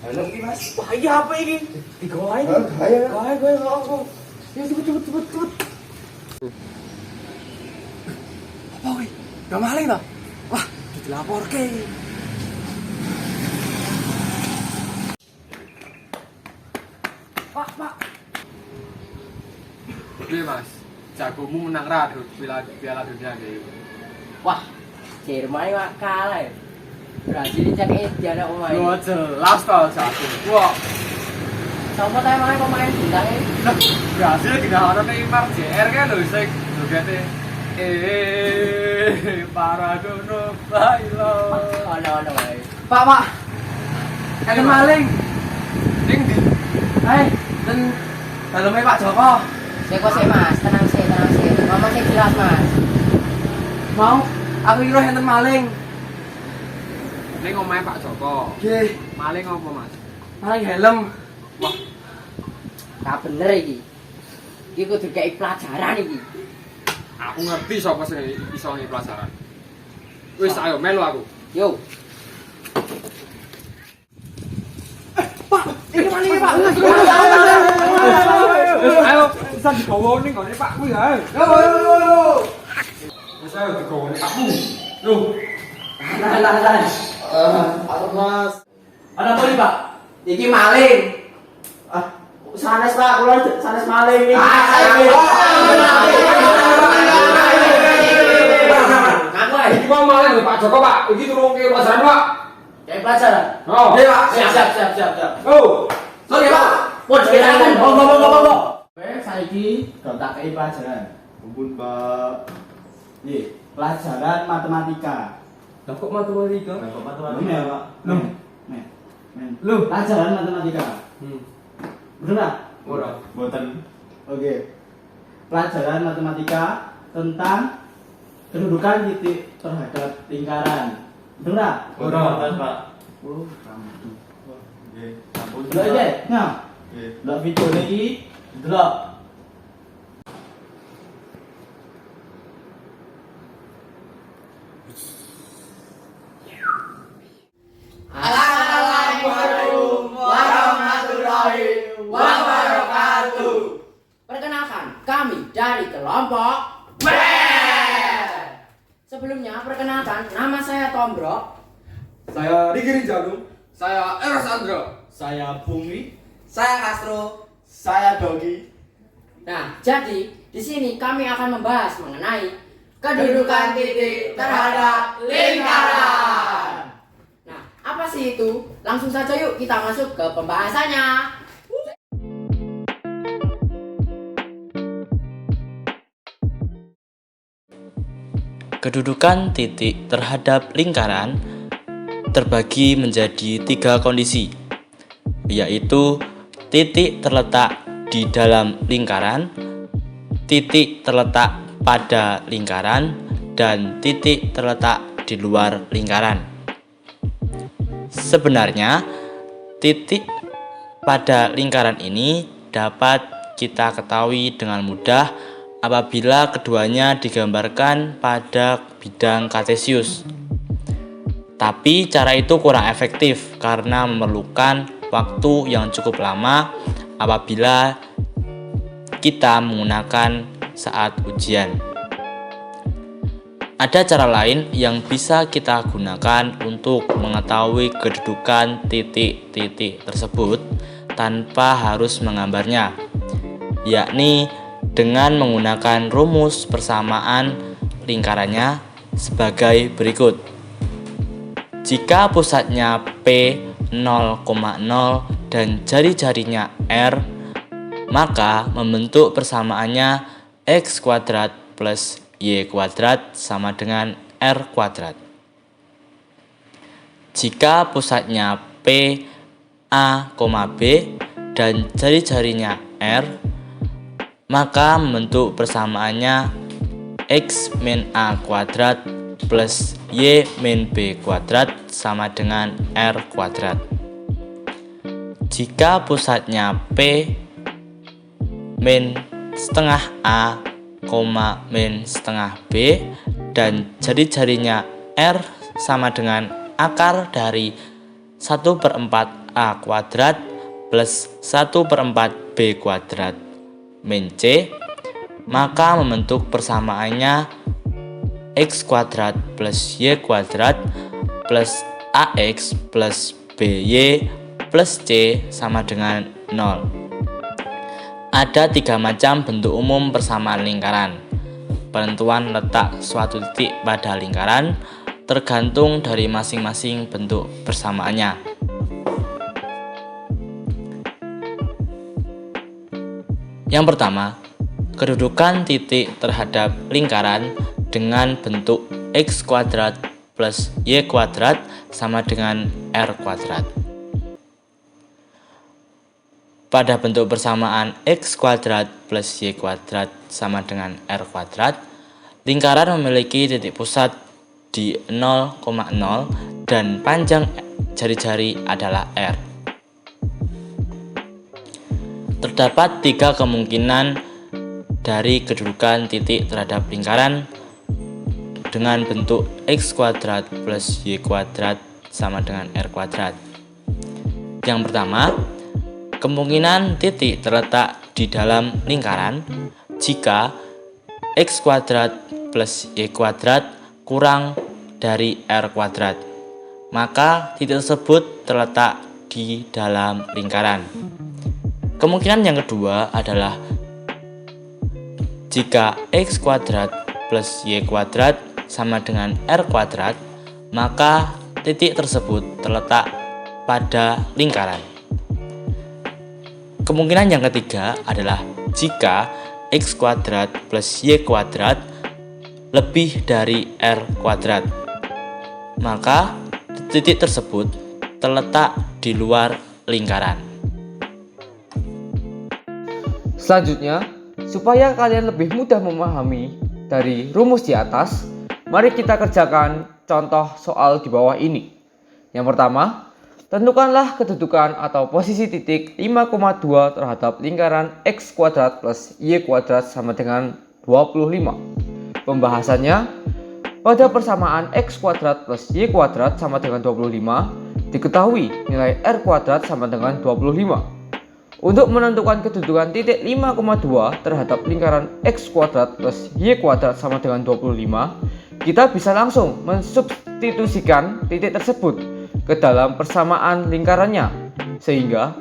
Helm iki Mas. Bahaya apa ini? Digawain. Bahaya. Bahaya kok. Ya cepet. Apa wih? Gak maling toh? Wah, dilaporke. Pak. Oke Mas, jagomu menang radu Piala Dunia gitu. Wah, Jerman ini kalah ya. Brazil cek dia ada pemain. Yo jelas toh jago. Wah, Sama tanya pemain bintang ini. Brasil dikalahkan Neymar JR kan lho sing jogete. Paradono bailo. Ono wae. Pak. Ada maling. Ning di Dan helmnya Pak Joko. Sik Mas, tenang sih. Ngomong sih jelas Mas. Mau? Aku kira enten maling. ning omahe Pak Joko. Nggih, Maling apa Mas? maling helm. Wah, Gak bener iki. Iki kudu kei pelajaran iki. aku ngerti sapa sing iso ngi pelajaran. Wis ayo melu aku. Yo. Ini maling Pak. Ayo, bisa digawa ning gone Pakmu ya. Yo. Wis ayo digawa ning Pakmu. Loh, Tahan. Aduh Mas. Ada apa nih Pak? Iki maling. Sanes Pak, kula sanes maling iki. Ngaku ae. iki mau maling lho Pak Joko Pak. Iki turun ke pelajaran Pak. Kei pelajaran. Oh. Iya Pak. Siap. Oh. Sorry Pak. Pun dikirakan. Monggo. Saiki do tak kei pelajaran. Ampun Pak. Nggih, pelajaran matematika. Lah kok matematika? Kok Ini ya Pak. Loh. Loh, pelajaran matematika. Bener nggak? Ora. Boten. Oke. Pelajaran matematika tentang kedudukan titik terhadap lingkaran. Bener nggak? Ora. Boten Pak. Oh, kamu. Nggih. Ampun. Delok iki, nah. Nggih. Delok video iki, delok. Assalamualaikum warahmatullahi wabarakatuh. Perkenalkan, kami dari kelompok W. Sebelumnya, perkenalkan, nama saya Tombrok. Saya Riki Rinjanu. Saya Eros Andro. Saya Bumi. Saya Castro. Saya Dogi. Nah, jadi di sini kami akan membahas mengenai kedudukan titik terhadap lingkaran. Nah, apa sih itu? Langsung saja yuk kita masuk ke pembahasannya. Kedudukan titik terhadap lingkaran terbagi menjadi 3 kondisi, yaitu titik terletak di dalam lingkaran, titik terletak pada lingkaran, dan titik terletak di luar lingkaran. Sebenarnya, titik pada lingkaran ini dapat kita ketahui dengan mudah apabila keduanya digambarkan pada bidang kartesius. Tapi cara itu kurang efektif karena memerlukan waktu yang cukup lama apabila kita menggunakan saat ujian. Ada cara lain yang bisa kita gunakan untuk mengetahui kedudukan titik-titik tersebut tanpa harus menggambarnya, yakni dengan menggunakan rumus persamaan lingkarannya sebagai berikut. Jika pusatnya P 0,0 dan jari-jarinya R, maka membentuk persamaannya X kuadrat plus Y kuadrat sama dengan R kuadrat. Jika pusatnya P A, B dan jari-jarinya R, maka membentuk persamaannya X min A kuadrat plus Y min B kuadrat sama dengan R kuadrat. Jika pusatnya P min setengah A, min setengah B dan jari-jarinya R sama dengan akar dari 1/4 A kuadrat plus 1/4 B kuadrat min C, maka membentuk persamaannya X kuadrat plus Y kuadrat plus AX plus BY plus C sama dengan 0. Ada 3 macam bentuk umum persamaan lingkaran. Penentuan letak suatu titik pada lingkaran tergantung dari masing-masing bentuk persamaannya. Yang pertama, kedudukan titik terhadap lingkaran dengan bentuk X kuadrat plus Y kuadrat sama dengan R kuadrat. Pada bentuk persamaan X kuadrat plus Y kuadrat sama dengan R kuadrat, lingkaran memiliki titik pusat di 0,0 dan panjang jari-jari adalah R. Terdapat 3 kemungkinan dari kedudukan titik terhadap lingkaran dengan bentuk X kuadrat plus Y kuadrat sama dengan R kuadrat. Yang pertama, kemungkinan titik terletak di dalam lingkaran jika X kuadrat plus Y kuadrat kurang dari R kuadrat, maka titik tersebut terletak di dalam lingkaran. Kemungkinan yang kedua adalah jika X kuadrat plus Y kuadrat sama dengan R kuadrat, maka titik tersebut terletak pada lingkaran. Kemungkinan yang ketiga adalah jika X kuadrat plus Y kuadrat lebih dari R kuadrat, maka titik tersebut terletak di luar lingkaran. Selanjutnya, supaya kalian lebih mudah memahami dari rumus di atas, mari kita kerjakan contoh soal di bawah ini. Yang pertama, tentukanlah kedudukan atau posisi titik 5,2 terhadap lingkaran X kuadrat plus Y kuadrat sama dengan 25. Pembahasannya, pada persamaan X kuadrat plus Y kuadrat sama dengan 25, diketahui nilai R kuadrat sama dengan 25. Untuk menentukan kedudukan titik 5,2 terhadap lingkaran X kuadrat plus Y kuadrat sama dengan 25, kita bisa langsung mensubstitusikan titik tersebut ke dalam persamaan lingkarannya, sehingga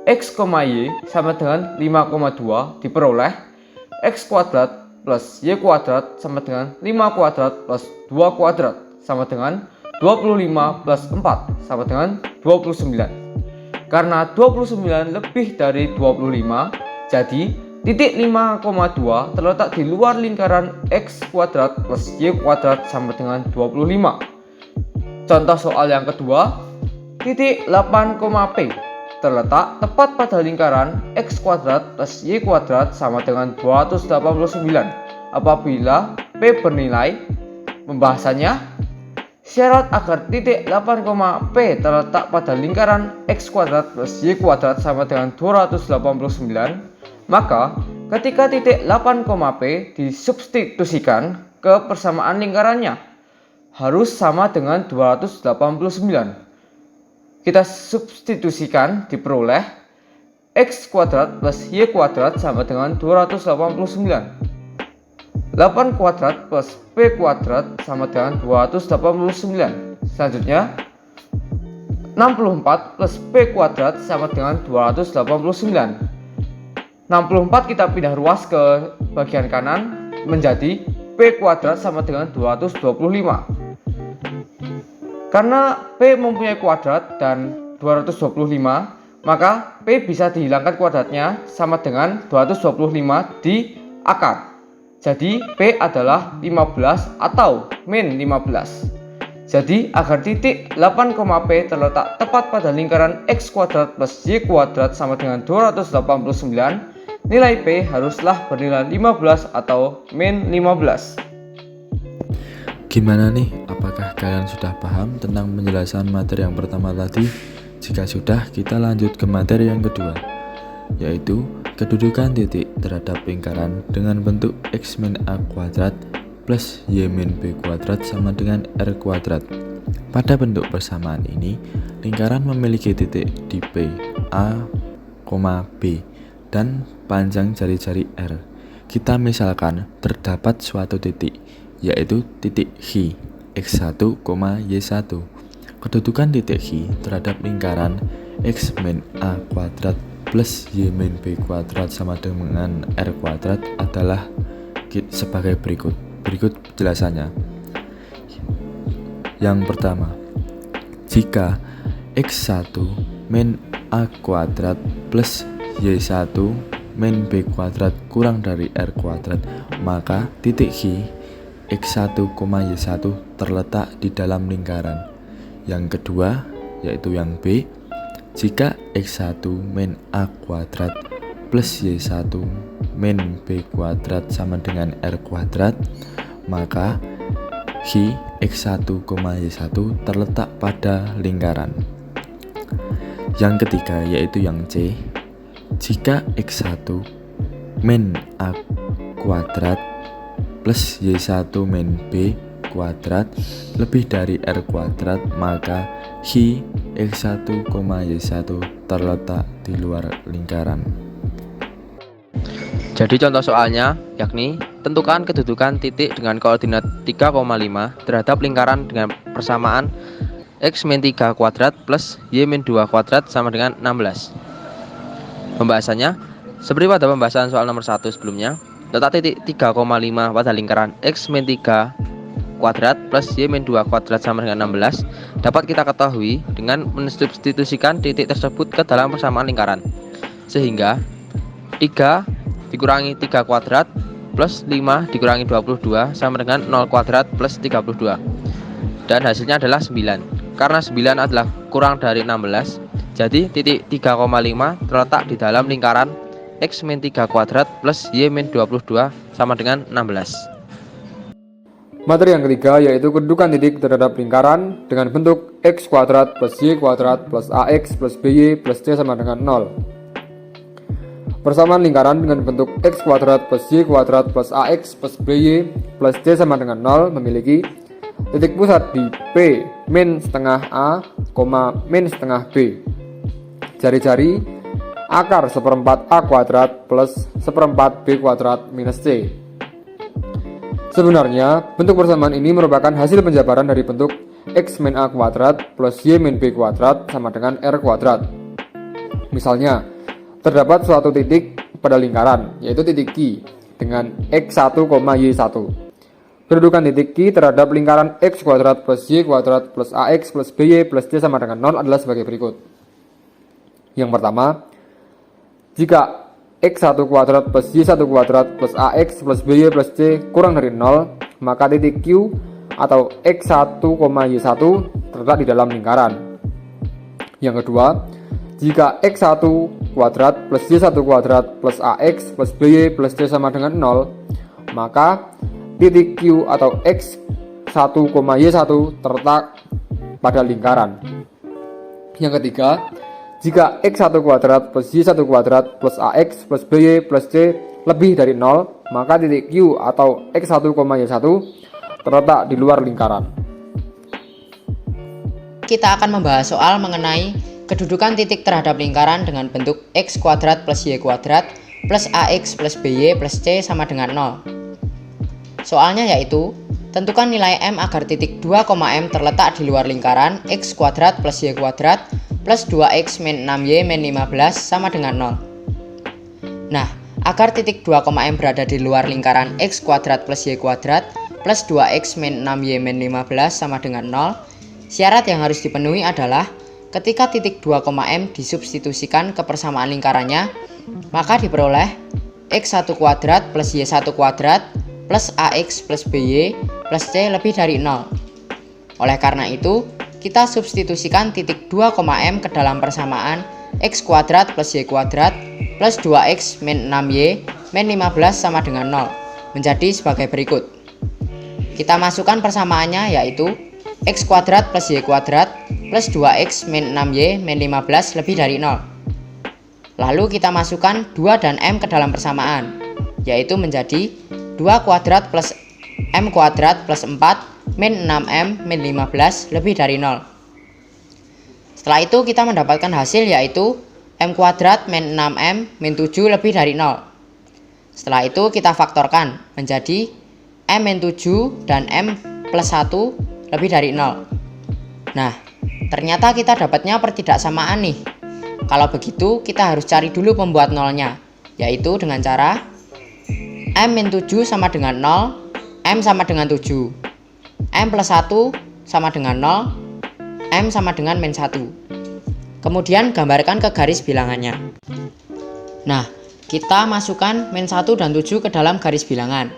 X, Y sama dengan 5,2 diperoleh X kuadrat plus Y kuadrat sama dengan 5 kuadrat plus 2 kuadrat sama dengan 25 plus 4 sama dengan 29. Karena 29 lebih dari 25, jadi titik 5,2 terletak di luar lingkaran X kuadrat plus Y kuadrat sama dengan 25. Contoh soal yang kedua, titik 8,P terletak tepat pada lingkaran X kuadrat plus Y kuadrat sama dengan 289 apabila P bernilai. Pembahasannya, syarat agar titik 8,P terletak pada lingkaran X kuadrat plus Y kuadrat sama dengan 289, maka ketika titik 8,P disubstitusikan ke persamaan lingkarannya harus sama dengan 289. Kita substitusikan diperoleh X kuadrat plus Y kuadrat sama dengan 289. 8 kuadrat plus P kuadrat sama dengan 289. Selanjutnya, 64 plus P kuadrat sama dengan 289. 64 kita pindah ruas ke bagian kanan menjadi P kuadrat sama dengan 225. Karena P mempunyai kuadrat dan 225, maka P bisa dihilangkan kuadratnya sama dengan 225 di akar. Jadi P adalah 15 atau min 15. Jadi agar titik 8,P terletak tepat pada lingkaran X kuadrat plus Y kuadrat sama dengan 289, nilai P haruslah bernilai 15 atau min 15. Gimana nih? Apakah kalian sudah paham tentang penjelasan materi yang pertama tadi? Jika sudah, kita lanjut ke materi yang kedua, yaitu kedudukan titik terhadap lingkaran dengan bentuk X min A kuadrat plus Y min B kuadrat sama dengan R kuadrat. Pada bentuk persamaan ini, lingkaran memiliki titik di P, A, B, dan panjang jari-jari R. Kita misalkan terdapat suatu titik, yaitu titik H, X1, Y1. Kedudukan titik H terhadap lingkaran X min A kuadrat plus Y min B kuadrat sama dengan R kuadrat adalah sebagai berikut. Berikut penjelasannya. Yang pertama, jika X1 min A kuadrat plus Y1 min B kuadrat kurang dari R kuadrat, maka titik H X1, Y1 terletak di dalam lingkaran. Yang kedua, yaitu yang B, jika X1 min A kuadrat plus Y1 min B kuadrat sama dengan R kuadrat, maka H X1, Y1 terletak pada lingkaran. Yang ketiga, yaitu yang C, jika X1 min A kuadrat plus Y1 min B kuadrat lebih dari R kuadrat, maka H X1, Y1 terletak di luar lingkaran. Jadi contoh soalnya yakni tentukan kedudukan titik dengan koordinat 3,5 terhadap lingkaran dengan persamaan X min 3 kuadrat plus Y min 2 kuadrat sama dengan 16. Pembahasannya seperti pada pembahasan soal nomor 1 sebelumnya, letak titik 3,5 pada lingkaran X min 3 kuadrat plus Y min 2 kuadrat sama dengan 16 dapat kita ketahui dengan mensubstitusikan titik tersebut ke dalam persamaan lingkaran. Sehingga 3 dikurangi 3 kuadrat plus 5 dikurangi 22 sama dengan 0 kuadrat plus 32. Dan hasilnya adalah 9. Karena 9 adalah kurang dari 16, jadi titik 3,5 terletak di dalam lingkaran X min 3 kuadrat plus Y min 22 sama dengan 16. Materi yang ketiga yaitu kedudukan titik terhadap lingkaran dengan bentuk X kuadrat plus Y kuadrat plus AX plus BY plus C sama dengan 0. Persamaan lingkaran dengan bentuk X kuadrat plus Y kuadrat plus AX plus BY plus C sama dengan 0 memiliki titik pusat di P min setengah A, min setengah B. Jari-jari akar seperempat A kuadrat plus seperempat B kuadrat minus C. Sebenarnya, bentuk persamaan ini merupakan hasil penjabaran dari bentuk X min A kuadrat plus Y min B kuadrat sama dengan R kuadrat. Misalnya, terdapat suatu titik pada lingkaran, yaitu titik Q, dengan X1, Y1. Kedudukan titik Q terhadap lingkaran X kuadrat plus Y kuadrat plus AX plus BY plus C sama dengan 0 adalah sebagai berikut. Yang pertama, jika X1 kuadrat plus Y1 kuadrat plus AX plus BY plus C kurang dari 0, maka titik Q atau X1, Y1 terletak di dalam lingkaran. Yang kedua, jika X1 kuadrat plus Y1 kuadrat plus AX plus BY plus C sama dengan 0, maka titik Q atau X1, Y1 terletak pada lingkaran. Yang ketiga, jika X1 kuadrat plus Y1 kuadrat plus AX plus BY plus C lebih dari 0, maka titik Q atau X1, Y1 terletak di luar lingkaran. Kita akan membahas soal mengenai kedudukan titik terhadap lingkaran dengan bentuk X kuadrat plus Y kuadrat plus AX plus BY plus C sama dengan 0. Soalnya yaitu, tentukan nilai M agar titik 2,M terletak di luar lingkaran X kuadrat plus Y kuadrat plus 2X min 6Y min 15 sama dengan 0. Nah, agar titik 2,M berada di luar lingkaran X kuadrat plus Y kuadrat plus 2X min 6Y min 15 sama dengan 0, syarat yang harus dipenuhi adalah ketika titik 2,M disubstitusikan ke persamaan lingkarannya, maka diperoleh X1 kuadrat plus Y1 kuadrat plus AX plus BY plus C lebih dari 0. Oleh karena itu, kita substitusikan titik 2,M ke dalam persamaan X kuadrat plus Y kuadrat plus 2X min 6Y min 15 sama dengan 0 menjadi sebagai berikut. Kita masukkan persamaannya yaitu X kuadrat plus Y kuadrat plus 2X min 6Y min 15 lebih dari 0. Lalu kita masukkan 2 dan M ke dalam persamaan, yaitu menjadi 2 kuadrat plus M kuadrat plus 4 min 6M min 15 lebih dari 0. Setelah itu kita mendapatkan hasil yaitu M kuadrat min 6M min 7 lebih dari 0. Setelah itu kita faktorkan menjadi M min 7 dan M plus 1 lebih dari 0. Nah, ternyata kita dapatnya pertidaksamaan nih. Kalau begitu kita harus cari dulu pembuat nolnya, yaitu dengan cara M min 7 sama dengan 0, M sama dengan 7, M plus 1 sama dengan 0, M sama dengan min 1. Kemudian gambarkan ke garis bilangannya. Nah, kita masukkan min 1 dan 7 ke dalam garis bilangan.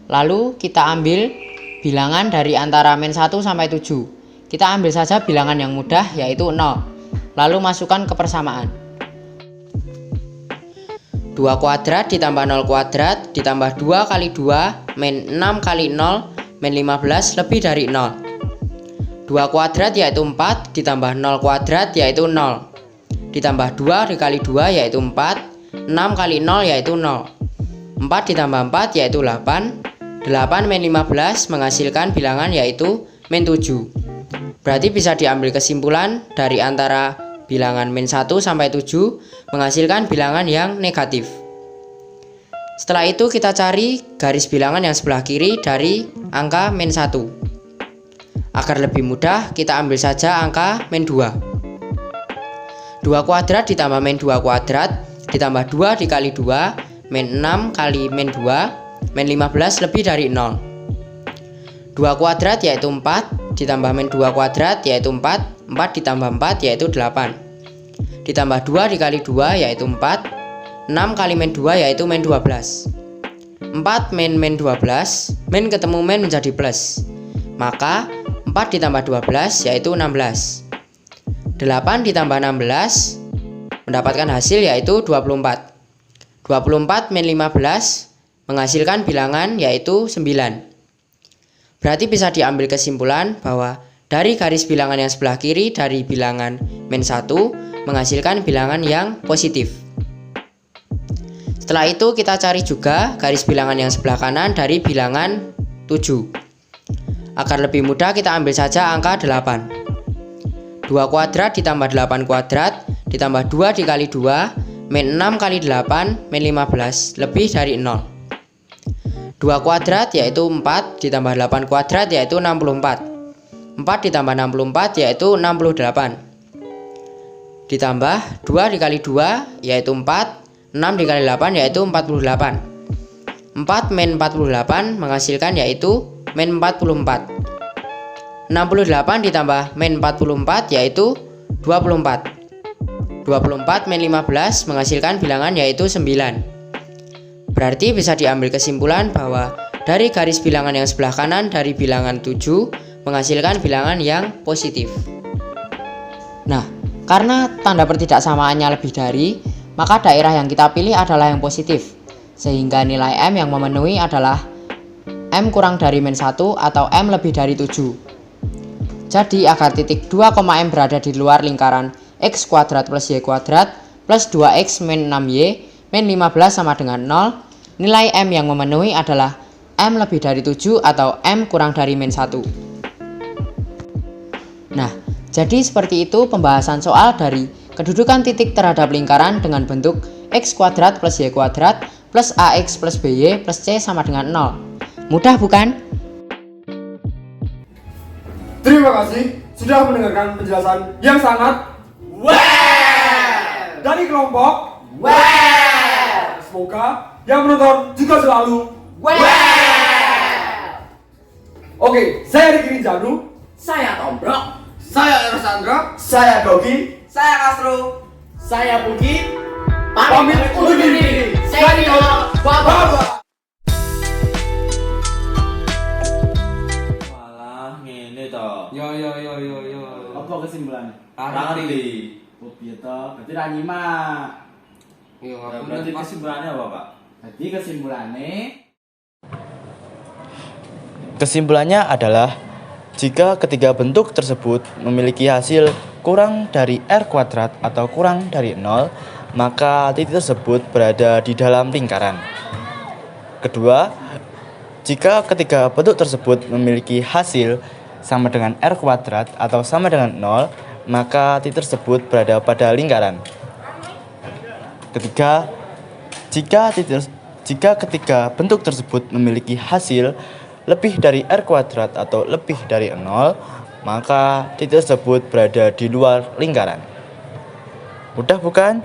Lalu kita ambil bilangan dari antara min 1 sampai 7. Kita ambil saja bilangan yang mudah yaitu 0. Lalu masukkan ke persamaan. 2 kuadrat ditambah 0 kuadrat ditambah 2 kali 2 min 6 kali 0 min 15 lebih dari 0. 2 kuadrat yaitu 4 ditambah 0 kuadrat yaitu 0. Ditambah 2 dikali 2 yaitu 4. 6 kali 0 yaitu 0. 4 ditambah 4 yaitu 8. 8 min 15 menghasilkan bilangan yaitu min 7. Berarti bisa diambil kesimpulan dari antara bilangan min 1 sampai 7 menghasilkan bilangan yang negatif. Setelah itu kita cari garis bilangan yang sebelah kiri dari angka min 1. Agar lebih mudah kita ambil saja angka min 2. 2 kuadrat ditambah min 2 kuadrat ditambah 2 dikali 2 min 6 kali min 2 min 15 lebih dari 0. 2 kuadrat yaitu 4 ditambah min 2 kuadrat yaitu 4. 4 ditambah 4 yaitu 8. Ditambah 2 dikali 2 yaitu 4. 6 kali min 2 yaitu min 12. 4 min 12, min ketemu min menjadi plus. Maka 4 ditambah 12 yaitu 16. 8 ditambah 16 mendapatkan hasil yaitu 24. 24 min 15 menghasilkan bilangan yaitu 9. Berarti bisa diambil kesimpulan bahwa dari garis bilangan yang sebelah kiri dari bilangan min 1 menghasilkan bilangan yang positif. Setelah itu kita cari juga garis bilangan yang sebelah kanan dari bilangan 7. Agar lebih mudah kita ambil saja angka 8. 2 kuadrat ditambah 8 kuadrat ditambah 2 dikali 2 min 6 kali 8 min 15 lebih dari 0. 2 kuadrat yaitu 4 ditambah 8 kuadrat yaitu 64. 4 ditambah 64 yaitu 68. Ditambah 2 dikali 2 yaitu 4. 6 dikali 8 yaitu 48. 4 min 48 menghasilkan yaitu min 44. 68 ditambah min 44 yaitu 24. 24 min 15 menghasilkan bilangan yaitu 9. Berarti bisa diambil kesimpulan bahwa dari garis bilangan yang sebelah kanan dari bilangan 7 menghasilkan bilangan yang positif. Nah, karena tanda pertidaksamaannya lebih dari, maka daerah yang kita pilih adalah yang positif. Sehingga nilai M yang memenuhi adalah M kurang dari min 1 atau M lebih dari 7. Jadi agar titik 2,M berada di luar lingkaran X kuadrat plus Y kuadrat plus 2X min 6Y min 15 sama dengan 0, nilai M yang memenuhi adalah M lebih dari 7 atau M kurang dari min 1. Nah, jadi seperti itu pembahasan soal dari kedudukan titik terhadap lingkaran dengan bentuk X kuadrat plus Y kuadrat plus AX plus BY plus C sama dengan 0. Mudah bukan? Terima kasih sudah mendengarkan penjelasan yang sangat dari kelompok Semoga yang menonton juga selalu Oke, saya Riki Rinjanu. Saya Tombrok. Saya Ersandra. Saya Dogi. Saya Castro. Saya Pugi. Pamit undur diri. Saya Baba. Walah, ngene to. Yo. Apa kesimpulannya? Ngerti. Oh, piye to? Berarti ra nyimak. Yo, Berarti kesimpulannya apa, Pak? Jadi Kesimpulannya adalah jika ketiga bentuk tersebut memiliki hasil kurang dari R kuadrat atau kurang dari 0, maka titik tersebut berada di dalam lingkaran. Kedua, Jika ketiga bentuk tersebut memiliki hasil sama dengan R kuadrat atau sama dengan 0, maka titik tersebut berada pada lingkaran. Ketiga, jika ketiga bentuk tersebut memiliki hasil lebih dari R kuadrat atau lebih dari 0, maka titik tersebut berada di luar lingkaran. Mudah bukan?